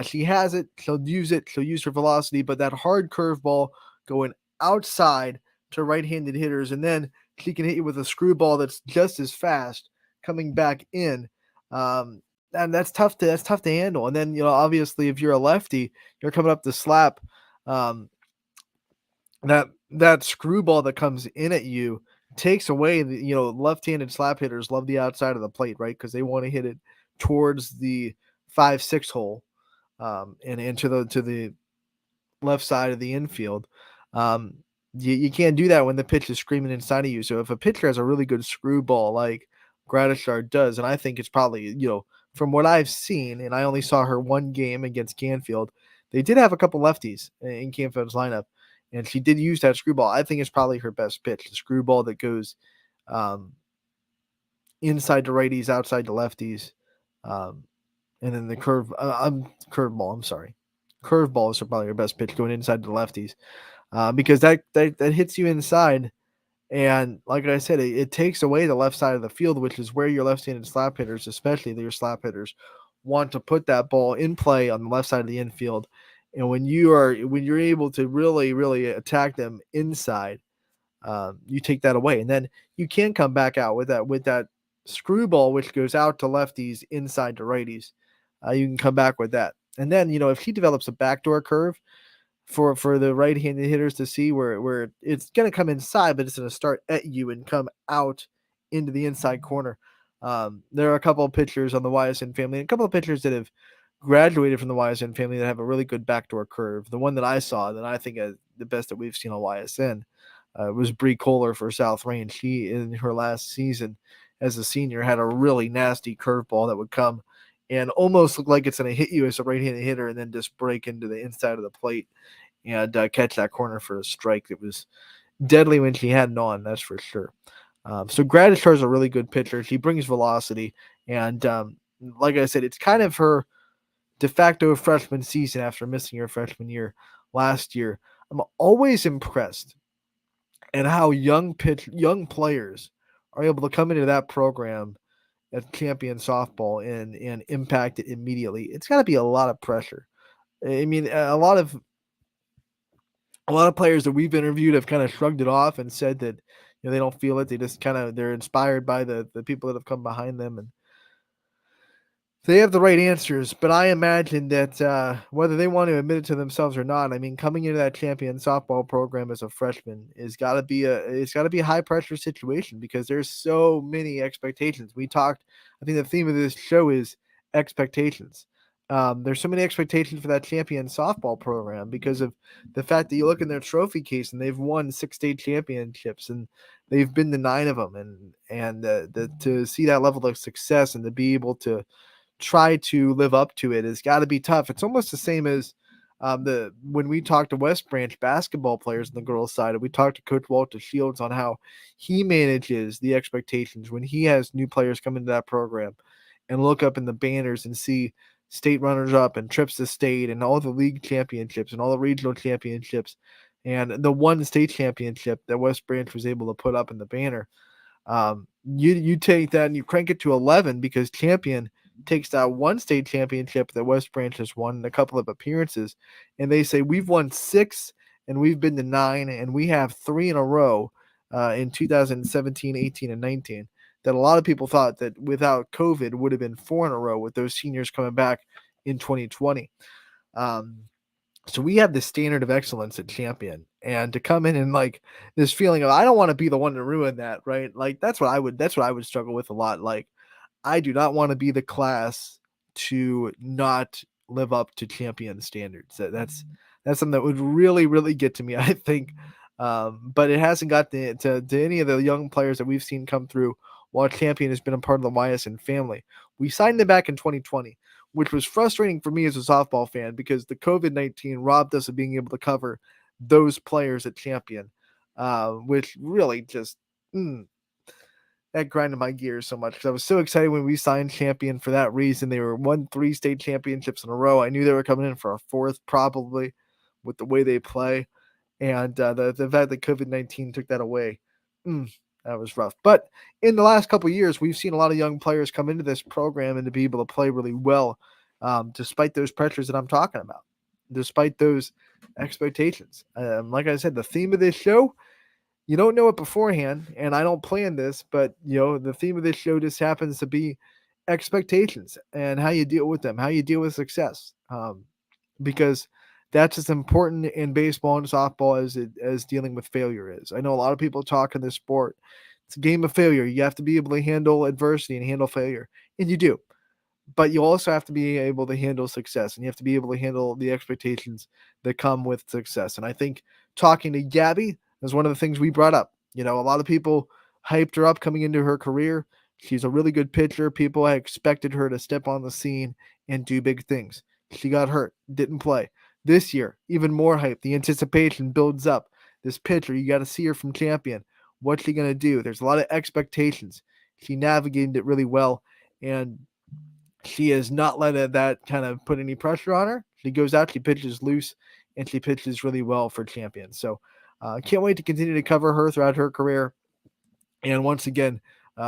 S3: She has it. She'll use it. She'll use her velocity, but that hard curveball going outside to right-handed hitters, and then she can hit you with a screwball that's just as fast coming back in. and that's tough to handle. And then obviously if you're a lefty, you're coming up to slap um, that screwball that comes in at you takes away the left-handed slap hitters love the outside of the plate, right? Because they want to hit it towards the 5-6 hole, and into the left side of the infield. Um, you can't do that when the pitch is screaming inside of you. So if a pitcher has a really good screwball like Gratishard does, and I think it's probably, from what I've seen, and I only saw her one game against Canfield, they did have a couple lefties in Canfield's lineup, and she did use that screwball. I think it's probably her best pitch, the screwball that goes um, inside to righties, outside to lefties, um, and then the curveball. I'm sorry, curveball is probably her best pitch going inside to lefties, because that hits you inside. And like I said, it takes away the left side of the field, which is where your left-handed slap hitters, especially your slap hitters, want to put that ball in play on the left side of the infield. And when you're able to really, really attack them inside, you take that away, and then you can come back out with that screwball, which goes out to lefties, inside to righties. You can come back with that, and then if he develops a backdoor curve for the right-handed hitters to see where it's going to come inside, but it's going to start at you and come out into the inside corner. There are a couple of pitchers on the Ysn family, and a couple of pitchers that have graduated from the Ysn family that have a really good backdoor curve. The one that I saw that I think is the best that we've seen on Ysn was Bree Kohler for South Range. She, in her last season as a senior, had a really nasty curveball that would come and almost look like it's going to hit you as a right-handed hitter and then just break into the inside of the plate and catch that corner for a strike. It was deadly when she had it on, that's for sure. So Gratishar is a really good pitcher. She brings velocity, and like I said, it's kind of her de facto freshman season after missing her freshman year last year. I'm always impressed at how young players are able to come into that program at champion softball and impact it immediately. It's got to be a lot of pressure. I mean, a lot of players that we've interviewed have kind of shrugged it off and said that they don't feel it. They just they're inspired by the people that have come behind them, and they have the right answers. But I imagine that whether they want to admit it to themselves or not, I mean, coming into that champion softball program as a freshman it's got to be a high pressure situation because there's so many expectations. I think the theme of this show is expectations. There's so many expectations for that champion softball program because of the fact that you look in their trophy case and they've won 6 state championships and they've been to 9 of them, and to see that level of success and to be able to try to live up to it has got to be tough. It's almost the same as when we talked to West Branch basketball players on the girls' side, and we talked to Coach Walter Shields on how he manages the expectations when he has new players come into that program and look up in the banners and see state runners up and trips to state and all the league championships and all the regional championships and the one state championship that West Branch was able to put up in the banner. You take that and you crank it to 11 because champion takes that one state championship that West Branch has won in a couple of appearances, and they say we've won 6 and we've been to 9 and we have 3 in a row in 2017, 18, and 19. That a lot of people thought that without COVID would have been 4 in a row with those seniors coming back in 2020. So we have the standard of excellence at champion, and to come in and like this feeling of I don't want to be the one to ruin that, right? Like that's what I would struggle with a lot. Like I do not want to be the class to not live up to champion standards. That's something that would really, really get to me, I think. But it hasn't got to any of the young players that we've seen come through while champion has been a part of the Ysn family. We signed them back in 2020, which was frustrating for me as a softball fan because the COVID-19 robbed us of being able to cover those players at champion, which really just that grinded my gears so much because I was so excited when we signed champion for that reason. They won 3 state championships in a row. I knew they were coming in for a 4th probably with the way they play. And the fact that COVID-19 took that away, that was rough. But in the last couple of years, we've seen a lot of young players come into this program and to be able to play really well, despite those pressures that I'm talking about, despite those expectations. Like I said, the theme of this show, you don't know it beforehand, and I don't plan this, but the theme of this show just happens to be expectations and how you deal with them, how you deal with success, because that's as important in baseball and softball as dealing with failure is. I know a lot of people talk in this sport. It's a game of failure. You have to be able to handle adversity and handle failure, and you do. But you also have to be able to handle success, and you have to be able to handle the expectations that come with success. And I think talking to Gabby is one of the things we brought up. A lot of people hyped her up coming into her career. She's a really good pitcher. People had expected her to step on the scene and do big things. She got hurt, didn't play. This year, even more hype. The anticipation builds up. This pitcher, you got to see her from champion. What's she going to do? There's a lot of expectations. She navigated it really well, and she has not let that kind of put any pressure on her. She goes out, she pitches loose, and she pitches really well for champions. So can't wait to continue to cover her throughout her career. And once again,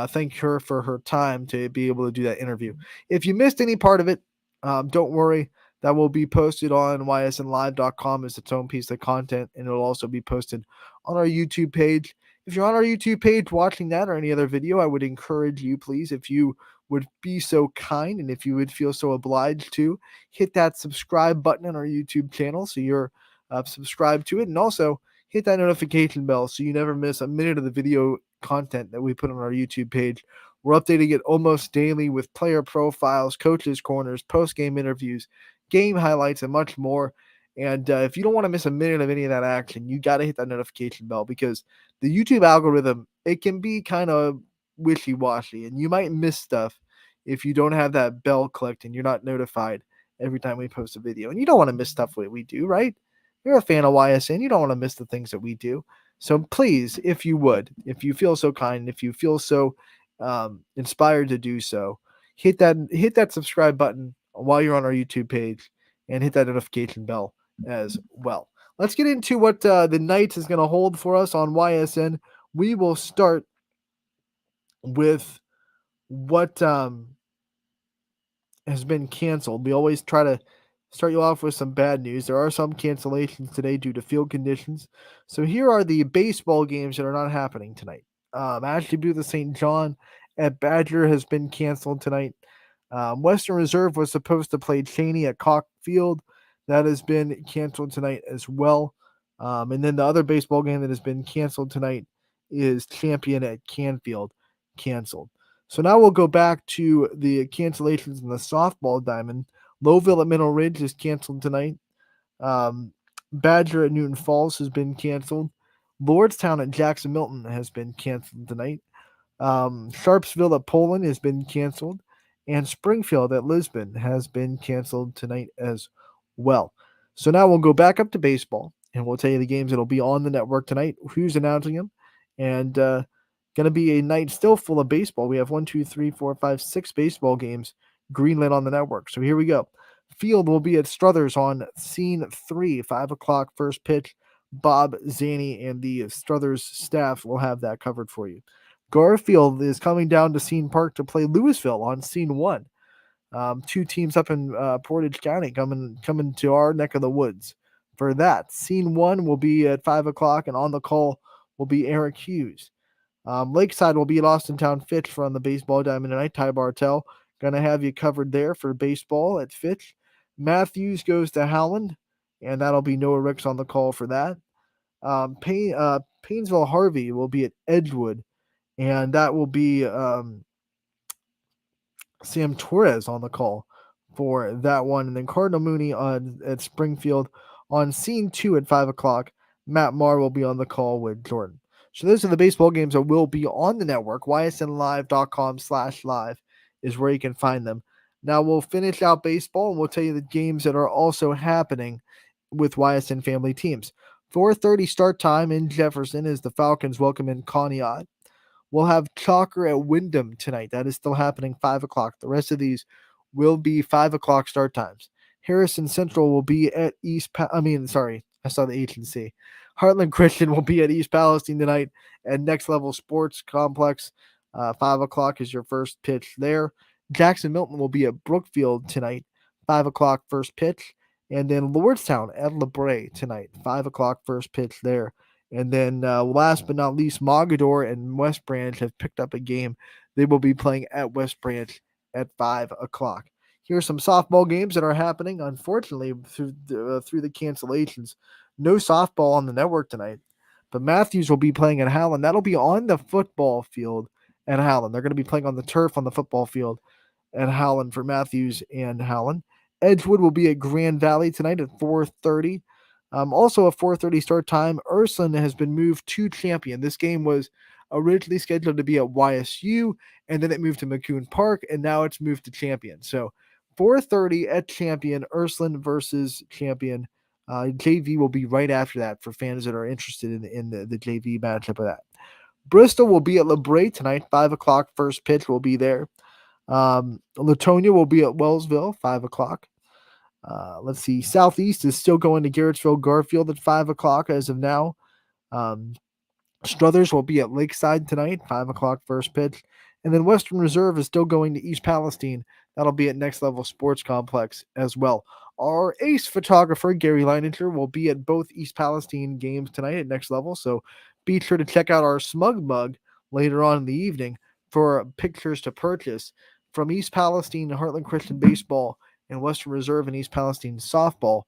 S3: thank her for her time to be able to do that interview. If you missed any part of it, don't worry. That will be posted on ysnlive.com as its own piece of content, and it'll also be posted on our YouTube page. If you're on our YouTube page watching that or any other video, I would encourage you, please, if you would be so kind and if you would feel so obliged to hit that subscribe button on our YouTube channel so you're subscribed to it, and also hit that notification bell so you never miss a minute of the video content that we put on our YouTube page. We're updating it almost daily with player profiles, coaches' corners, post-game interviews, game highlights, and much more. And if you don't want to miss a minute of any of that action, you got to hit that notification bell, because the YouTube algorithm, it can be kind of wishy-washy, and you might miss stuff if you don't have that bell clicked and you're not notified every time we post a video. And you don't want to miss stuff that we do, right? You're a fan of YSN. You don't want to miss the things that we do. So please, if you would, if you feel so kind, if you feel so inspired to do so, hit that subscribe button while you're on our YouTube page, and hit that notification bell as well. Let's get into what the night is going to hold for us on YSN. We will start with what has been canceled. We always try to start you off with some bad news. There are some cancellations today due to field conditions. So here are the baseball games that are not happening tonight. Ashley Booth of St. John at Badger has been canceled tonight. Western Reserve was supposed to play Cheney at Cock Field. That has been canceled tonight as well. And then the other baseball game that has been canceled tonight is Champion at Canfield, canceled. So now we'll go back to the cancellations in the softball diamond. Lowville at Mineral Ridge is canceled tonight. Badger at Newton Falls has been canceled. Lordstown at Jackson Milton has been canceled tonight. Sharpsville at Poland has been canceled. And Springfield at Lisbon has been canceled tonight as well. So now we'll go back up to baseball, and we'll tell you the games that will be on the network tonight, who's announcing them, and going to be a night still full of baseball. We have 6 baseball games greenlit on the network. So here we go. Field will be at Struthers on Scene 3, 5 o'clock first pitch. Bob Zanny and the Struthers staff will have that covered for you. Garfield is coming down to Scene Park to play Louisville on Scene 1. 2 teams up in Portage County coming to our neck of the woods for that. Scene 1 will be at 5 o'clock, and on the call will be Eric Hughes. Lakeside will be at Austintown Fitch for on the baseball diamond tonight. Ty Bartell going to have you covered there for baseball at Fitch. Matthews goes to Howland, and that'll be Noah Ricks on the call for that. Painesville Harvey will be at Edgewood, and that will be Sam Torres on the call for that one. And then Cardinal Mooney at Springfield on Scene 2 at 5 o'clock. Matt Marr will be on the call with Jordan. So those are the baseball games that will be on the network. ysnlive.com/live is where you can find them. Now we'll finish out baseball, and we'll tell you the games that are also happening with YSN family teams. 4:30 start time in Jefferson as the Falcons welcome in Conneaut. We'll have Chalker at Wyndham tonight. That is still happening 5 o'clock. The rest of these will be 5 o'clock start times. Harrison Central will be at I saw the H&C. Heartland Christian will be at East Palestine tonight at Next Level Sports Complex. 5 o'clock is your first pitch there. Jackson Milton will be at Brookfield tonight. 5 o'clock first pitch. And then Lordstown at LeBray tonight. 5 o'clock first pitch there. And then last but not least, Mogador and West Branch have picked up a game. They will be playing at West Branch at 5 o'clock. Here are some softball games that are happening. Unfortunately, through the cancellations, no softball on the network tonight. But Matthews will be playing at Howland. That'll be on the football field at Howland. They're going to be playing on the turf on the football field at Howland for Matthews and Howland. Edgewood will be at Grand Valley tonight at 4:30. Also a 4:30 start time. Ursuline has been moved to Champion. This game was originally scheduled to be at YSU, and then it moved to McCoon Park, and now it's moved to Champion. So 4:30 at Champion, Ursuline versus Champion. JV will be right after that for fans that are interested in the JV matchup of that. Bristol will be at LeBray tonight, 5 o'clock. First pitch will be there. Latonia will be at Wellsville, 5 o'clock. Let's see. Southeast is still going to Garrettsville Garfield at 5 o'clock as of now. Struthers will be at Lakeside tonight, 5 o'clock first pitch. And then Western Reserve is still going to East Palestine. That'll be at Next Level Sports Complex as well. Our ace photographer, Gary Leininger, will be at both East Palestine games tonight at Next Level. So be sure to check out our Smug Mug later on in the evening for pictures to purchase from East Palestine, Heartland Christian Baseball, and Western Reserve and East Palestine Softball.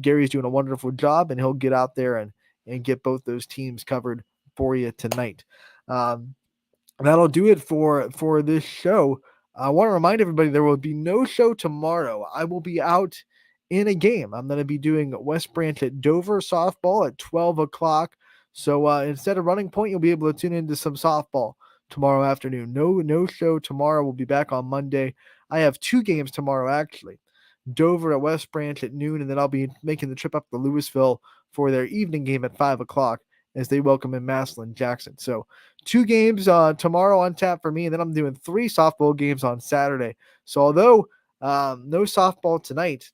S3: Gary's doing a wonderful job, and he'll get out there and get both those teams covered for you tonight. That'll do it for this show. I want to remind everybody there will be no show tomorrow. I will be out in a game. I'm going to be doing West Branch at Dover softball at 12 o'clock. So instead of Running Point, you'll be able to tune into some softball tomorrow afternoon. No show tomorrow. We'll be back on Monday. I have 2 games tomorrow, actually. Dover at West Branch at noon, and then I'll be making the trip up to Louisville for their evening game at 5 o'clock as they welcome in Massillon Jackson. So 2 games tomorrow on tap for me, and then I'm doing 3 softball games on Saturday. So although no softball tonight,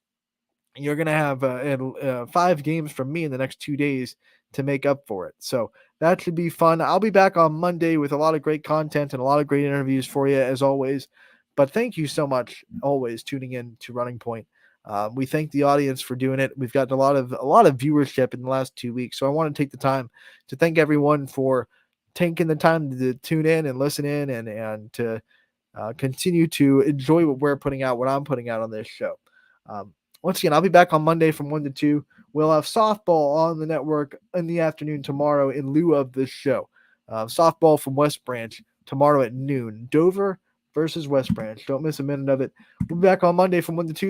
S3: you're going to have 5 games from me in the next 2 days to make up for it. So that should be fun. I'll be back on Monday with a lot of great content and a lot of great interviews for you as always. But thank you so much always tuning in to Running Point. We thank the audience for doing it. We've gotten a lot of viewership in the last 2 weeks. So I want to take the time to thank everyone for taking the time to tune in and listen in and to continue to enjoy what we're putting out, what I'm putting out on this show. Once again, I'll be back on Monday from 1 to 2. We'll have softball on the network in the afternoon tomorrow in lieu of this show. Softball from West Branch tomorrow at noon. Dover versus West Branch. Don't miss a minute of it. We'll be back on Monday from 1 to 2.